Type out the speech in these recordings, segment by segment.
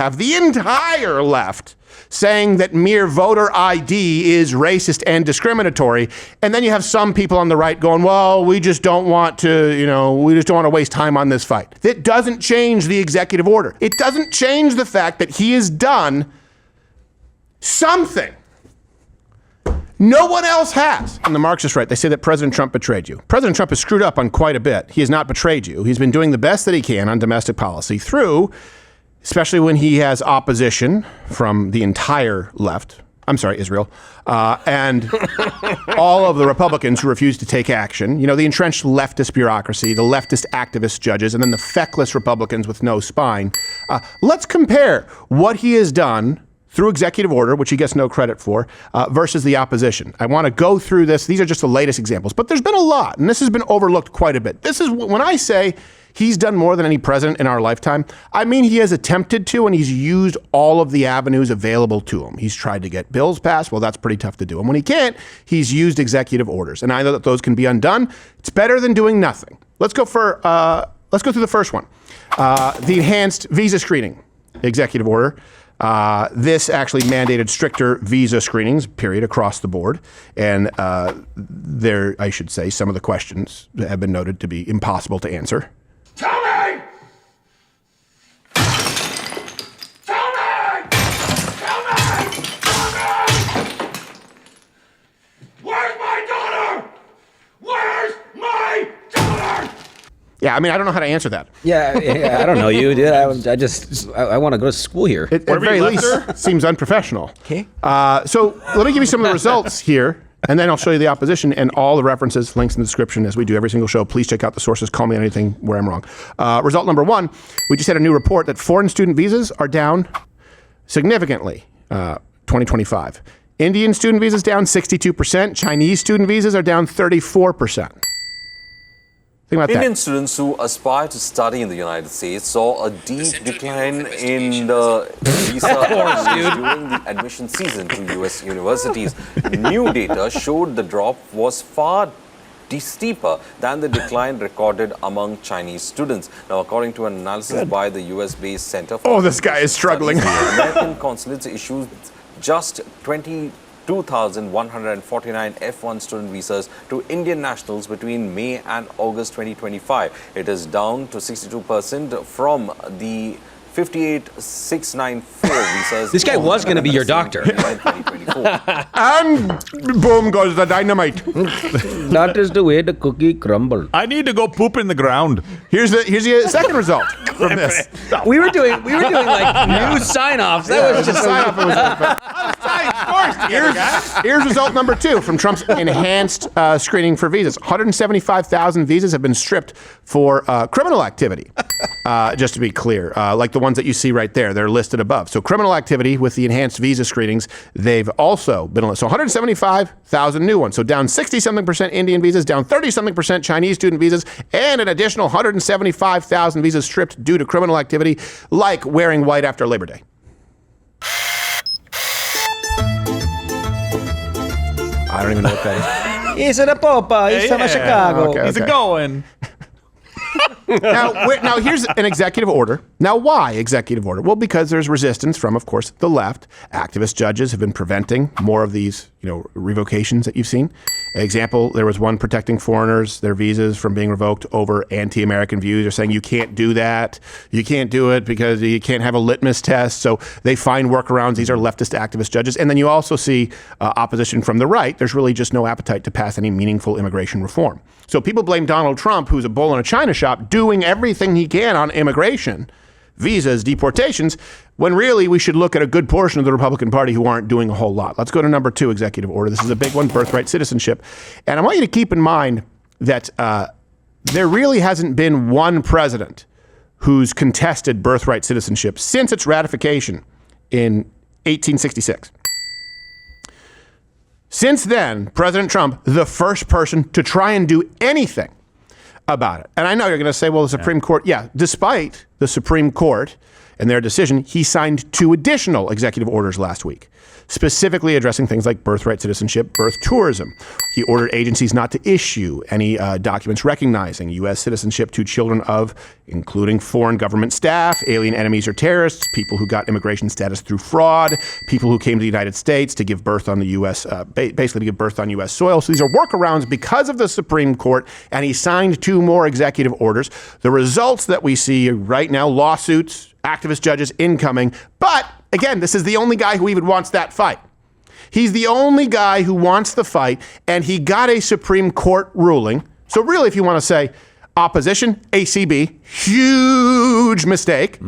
have the entire left saying that mere voter ID is racist and discriminatory. And then you have some people on the right going, well, we just don't want to waste time on this fight. That doesn't change the executive order. It doesn't change the fact that he has done something no one else has. On the Marxist Right, they say that President Trump betrayed you. President Trump has screwed up on quite a bit. He has not betrayed you. He's been doing the best that he can on domestic policy through, especially when he has opposition from the entire left. I'm sorry, Israel. And all of the Republicans who refuse to take action. You know, the entrenched leftist bureaucracy, the leftist activist judges, and then the feckless Republicans with no spine. Let's compare what he has done through executive order, which he gets no credit for, versus the opposition. I want to go through this. These are just the latest examples, but there's been a lot, and this has been overlooked quite a bit. This is when I say he's done more than any president in our lifetime, I mean he has attempted to, and he's used all of the avenues available to him. He's tried to get bills passed. Well, that's pretty tough to do. And when he can't, he's used executive orders. And I know that those can be undone. It's better than doing nothing. Let's go through the first one. The enhanced visa screening executive order. This actually mandated stricter visa screenings, period, across the board. And I should say, some of the questions have been noted to be impossible to answer. Tell me! Tell me! Tell me! Tell me! Where's my daughter? Where's my daughter? Yeah, I mean, I don't know how to answer that. Yeah, I don't know you, dude. I want to go to school here. At very least, seems unprofessional. Okay. So let me give you some of the results here, and then I'll show you the opposition and all the references, links in the description as we do every single show. Please check out the sources. Call me on anything where I'm wrong. Result number one, we just had a new report that foreign student visas are down significantly, 2025. Indian student visas down 62%. Chinese student visas are down 34%. Indian students who aspire to study in the United States saw a deep decline in the visa during the admission season to U.S. universities. New data showed the drop was far steeper than the decline recorded among Chinese students. Now, according to an analysis by the U.S.-based Center for this guy is struggling. American consulates issued just 22,149 F1 student visas to Indian nationals between May and August 2025. It is down to 62% from the 58,694 visas. This guy was going to be your doctor. And boom goes the dynamite. That is the way the cookie crumbled. I need to go poop in the ground. Here's the second result from this. We were doing like news sign-offs. That was just sign off. Here's result number two from Trump's enhanced screening for visas. 175,000 visas have been stripped for criminal activity. Just to be clear, like the ones that you see right there, they're listed above. So criminal activity with the enhanced visa screenings, they've also been, so 175,000 new ones. So down 60-something% Indian visas, down 30-something% Chinese student visas, and an additional 175,000 visas stripped due to criminal activity, like wearing white after Labor Day. I don't even know what that is. He's in a popa. He's from Chicago. Okay. He's a going. Now, here's an executive order. Now, why executive order? Well, because there's resistance from, of course, the left. Activist judges have been preventing more of these, revocations that you've seen. Example, there was one protecting foreigners, their visas from being revoked over anti-American views. They're saying you can't do that. You can't do it because you can't have a litmus test. So they find workarounds. These are leftist activist judges. And then you also see opposition from the right. There's really just no appetite to pass any meaningful immigration reform. So people blame Donald Trump, who's a bull in a china shop, doing everything he can on immigration, visas, deportations, when really we should look at a good portion of the Republican Party who aren't doing a whole lot. Let's go to number two executive order. This is a big one, birthright citizenship. And I want you to keep in mind that there really hasn't been one president who's contested birthright citizenship since its ratification in 1866. Since then, President Trump, the first person to try and do anything about it. And I know you're going to say, well, the Supreme Court, despite the Supreme Court In their decision, he signed 2 additional executive orders last week, specifically addressing things like birthright citizenship, birth tourism. He ordered agencies not to issue any documents recognizing U.S. citizenship to children of, including foreign government staff, alien enemies or terrorists, people who got immigration status through fraud, people who came to the United States to give birth on the U.S., basically to give birth on U.S. soil. So these are workarounds because of the Supreme Court, and he signed 2 more executive orders. The results that we see right now, lawsuits, activist judges incoming, but again, this is the only guy who even wants that fight. He's the only guy who wants the fight, and he got a Supreme Court ruling. So really, if you want to say opposition, ACB, huge mistake.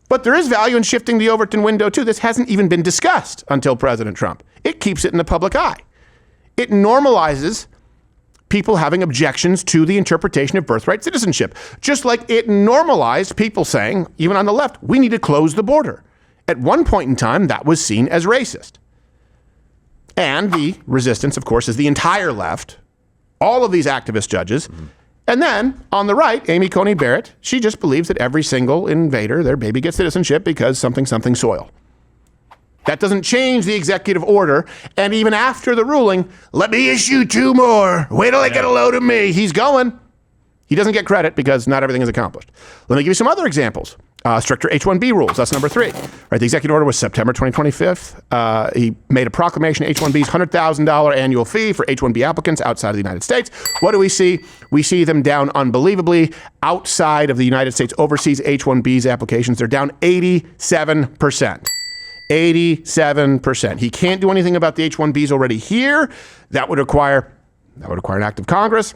But there is value in shifting the Overton window too. This hasn't even been discussed until President Trump. It keeps it in the public eye. It normalizes people having objections to the interpretation of birthright citizenship, just like it normalized people saying, even on the left, we need to close the border. At one point in time, that was seen as racist. And the resistance, of course, is the entire left, all of these activist judges. And then on the right, Amy Coney Barrett, she just believes that every single invader, their baby gets citizenship because something soil. That doesn't change the executive order. And even after the ruling, let me issue 2 more. Wait till I get a load of me. He's going. He doesn't get credit because not everything is accomplished. Let me give you some other examples. Stricter H-1B rules. That's number 3. Right, the executive order was September 2025. He made a proclamation, H-1B's $100,000 annual fee for H-1B applicants outside of the United States. What do we see? We see them down unbelievably. Outside of the United States, overseas H-1B's applications, they're down 87%. 87%. He can't do anything about the H-1Bs already here. That would require an act of Congress.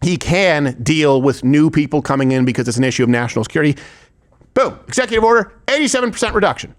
He can deal with new people coming in because it's an issue of national security. Boom, executive order, 87% reduction.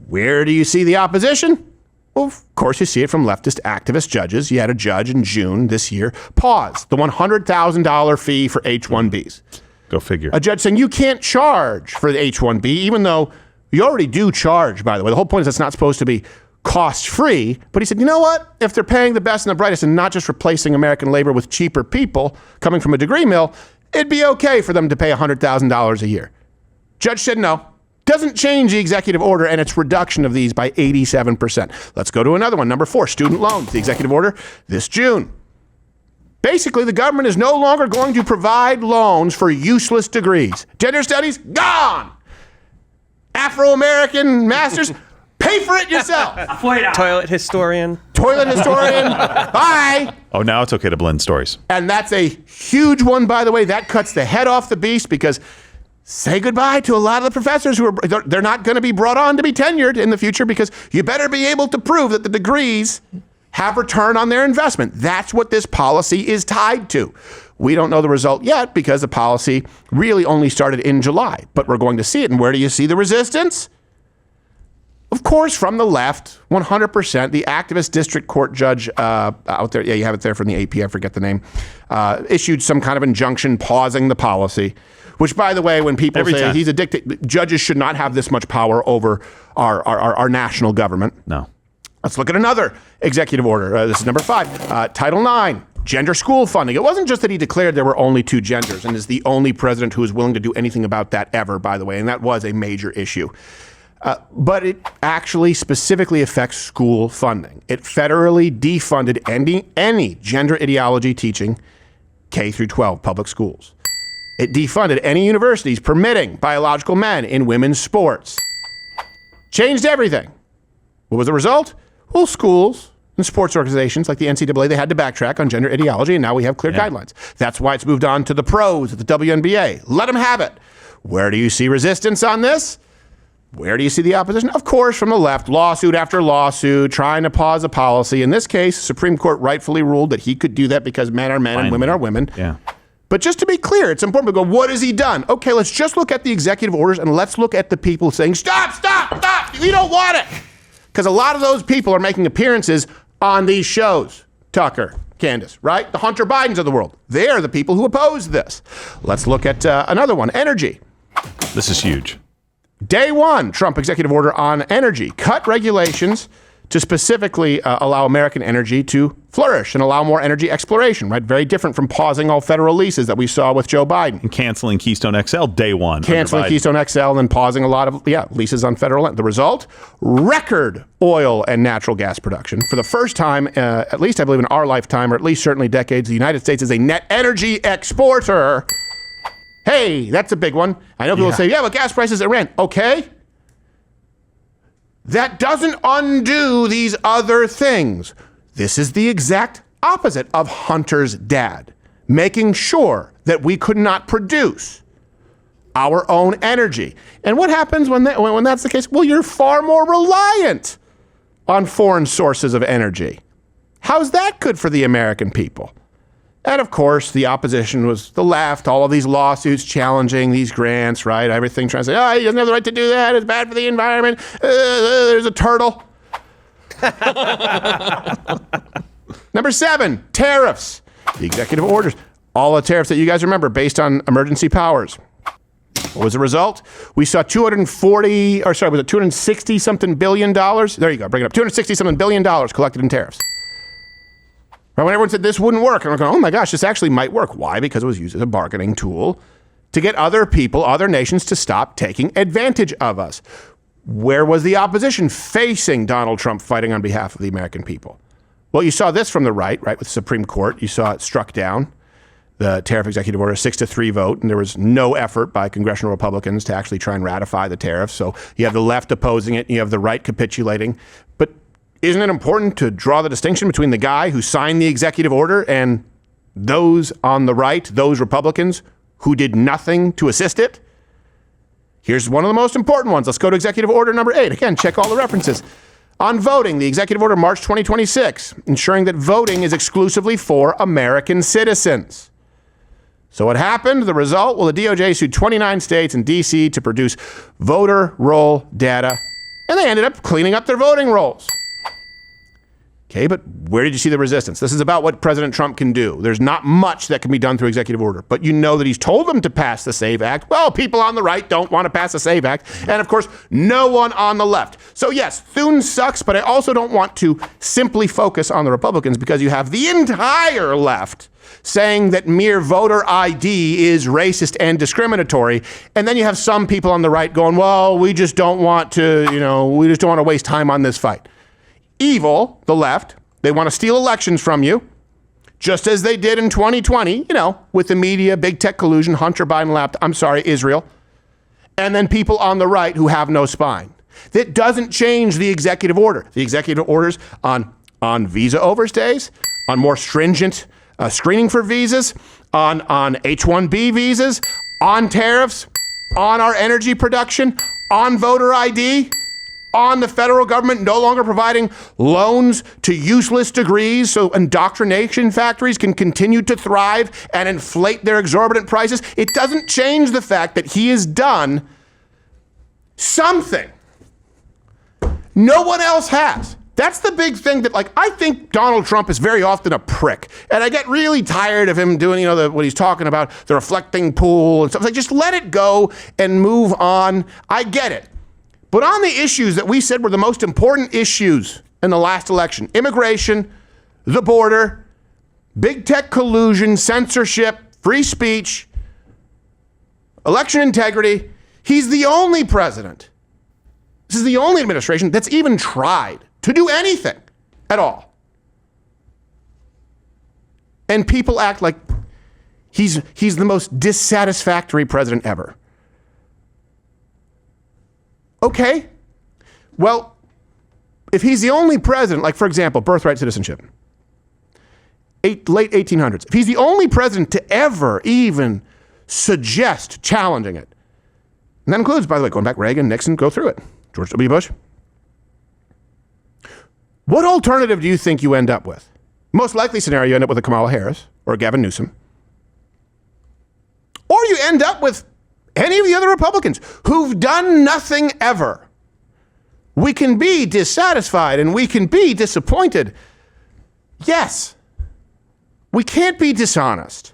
Where do you see the opposition? Well, of course, you see it from leftist activist judges. You had a judge in June this year pause the $100,000 fee for H-1Bs. Go figure. A judge saying you can't charge for the H-1B, even though you already do charge, by the way. The whole point is it's not supposed to be cost-free. But he said, you know what? If they're paying the best and the brightest and not just replacing American labor with cheaper people coming from a degree mill, it'd be okay for them to pay $100,000 a year. Judge said no. Doesn't change the executive order and its reduction of these by 87%. Let's go to another one. Number 4, student loans. The executive order this June. Basically, the government is no longer going to provide loans for useless degrees. Gender studies, gone. Afro-American masters, pay for it yourself. Toilet historian. Bye. Oh, now it's okay to blend stories. And that's a huge one, by the way. That cuts the head off the beast because say goodbye to a lot of the professors who they're not going to be brought on to be tenured in the future because you better be able to prove that the degrees have return on their investment. That's what this policy is tied to. We don't know the result yet because the policy really only started in July, but we're going to see it. And where do you see the resistance? Of course, from the left, 100%. The activist district court judge out there, you have it there from the AP, I forget the name, issued some kind of injunction pausing the policy, which, by the way, when people say he's a dictator, judges should not have this much power over our national government. No. Let's look at another executive order. This is number 5, Title IX. Gender school funding. It wasn't just that he declared there were only 2 genders and is the only president who is willing to do anything about that ever, by the way, and that was a major issue. But it actually specifically affects school funding. It federally defunded any gender ideology teaching K through 12 public schools. It defunded any universities permitting biological men in women's sports. Changed everything. What was the result? Well, schools and sports organizations like the NCAA, they had to backtrack on gender ideology, and now we have clear guidelines. That's why it's moved on to the pros at the WNBA. Let them have it. Where do you see resistance on this? Where do you see the opposition? Of course, from the left, lawsuit after lawsuit, trying to pause a policy. In this case, Supreme Court rightfully ruled that he could do that because men are men and women are women. Yeah. But just to be clear, it's important to go, what has he done? Okay, let's just look at the executive orders and let's look at the people saying, stop, we don't want it. Because a lot of those people are making appearances on these shows. Tucker, Candace, right? The Hunter Bidens of the world. They're the people who oppose this. Let's look at another one, energy. This is huge. Day 1, Trump executive order on energy. Cut regulations to specifically allow American energy to flourish and allow more energy exploration, right? Very different from pausing all federal leases that we saw with Joe Biden. And canceling Keystone XL day one. Canceling Keystone XL and then pausing a lot of leases on federal land. The result? Record oil and natural gas production. For the first time, at least I believe in our lifetime, or at least certainly decades, the United States is a net energy exporter. Hey, that's a big one. I know people say, but gas prices at Iran. Okay. That doesn't undo these other things. This is the exact opposite of Hunter's dad, making sure that we could not produce our own energy. And what happens when that's the case? Well, you're far more reliant on foreign sources of energy. How's that good for the American people? And of course, the opposition was the left, all of these lawsuits challenging these grants, right? Everything trying to say, he doesn't have the right to do that. It's bad for the environment. There's a turtle. Number 7, tariffs. The executive orders. All the tariffs that you guys remember based on emergency powers. What was the result? We saw $260 something billion? There you go, bring it up. $260 something billion collected in tariffs. Right, when everyone said this wouldn't work, and I'm going, oh my gosh, this actually might work. Why? Because it was used as a bargaining tool to get other people, other nations to stop taking advantage of us. Where was the opposition facing Donald Trump fighting on behalf of the American people? Well, you saw this from the right, with the Supreme Court. You saw it struck down, the tariff executive order, 6-3 vote, and there was no effort by congressional Republicans to actually try and ratify the tariff. So you have the left opposing it, and you have the right capitulating. But isn't it important to draw the distinction between the guy who signed the executive order and those on the right, those Republicans who did nothing to assist it? Here's one of the most important ones. Let's go to executive order number 8. Again, check all the references. On voting, the executive order March 2026, ensuring that voting is exclusively for American citizens. So what happened? The result? Well, the DOJ sued 29 states and D.C. to produce voter roll data, and they ended up cleaning up their voting rolls. Okay, but where did you see the resistance? This is about what President Trump can do. There's not much that can be done through executive order, but you know that he's told them to pass the SAVE Act. Well, people on the right don't want to pass the SAVE Act, and of course, no one on the left. So yes, Thune sucks, but I also don't want to simply focus on the Republicans because you have the entire left saying that mere voter ID is racist and discriminatory, and then you have some people on the right going, well, we just don't want to, we just don't want to waste time on this fight. Evil, the left, they want to steal elections from you, just as they did in 2020, with the media, big tech collusion, Hunter Biden Israel, and then people on the right who have no spine. That doesn't change the executive order. The executive orders on visa overstays, on more stringent screening for visas, on H-1B visas, on tariffs, on our energy production, on voter ID, on the federal government no longer providing loans to useless degrees so indoctrination factories can continue to thrive and inflate their exorbitant prices. It doesn't change the fact that he has done something no one else has. That's the big thing that, I think Donald Trump is very often a prick. And I get really tired of him doing, what he's talking about, the reflecting pool and stuff. Just let it go and move on. I get it. But on the issues that we said were the most important issues in the last election, immigration, the border, big tech collusion, censorship, free speech, election integrity, he's the only president. This is the only administration that's even tried to do anything at all. And people act like he's the most dissatisfactory president ever. Okay, well, if he's the only president, for example, birthright citizenship, late 1800s, if he's the only president to ever even suggest challenging it, and that includes, by the way, going back Reagan, Nixon, go through it, George W. Bush, what alternative do you think you end up with? Most likely scenario, you end up with a Kamala Harris or a Gavin Newsom, or you end up with any of the other Republicans who've done nothing ever. We can be dissatisfied and we can be disappointed. Yes, we can't be dishonest.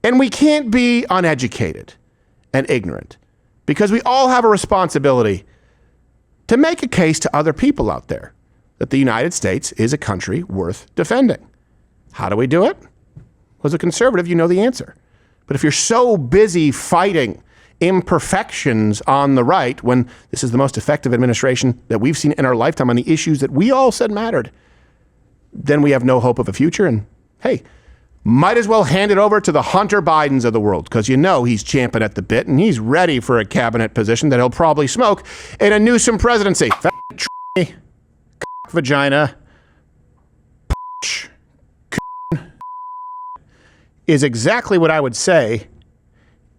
And we can't be uneducated and ignorant because we all have a responsibility to make a case to other people out there that the United States is a country worth defending. How do we do it? Well, as a conservative, you know the answer. But if you're so busy fighting imperfections on the right, when this is the most effective administration that we've seen in our lifetime on the issues that we all said mattered, then we have no hope of a future. And hey, might as well hand it over to the Hunter Bidens of the world, because you know he's champing at the bit and he's ready for a cabinet position that he'll probably smoke in a Newsom presidency. Vagina is exactly what I would say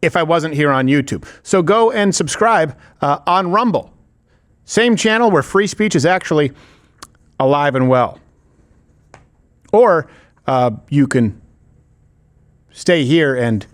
if I wasn't here on YouTube. So go and subscribe on Rumble. Same channel where free speech is actually alive and well. Or you can stay here and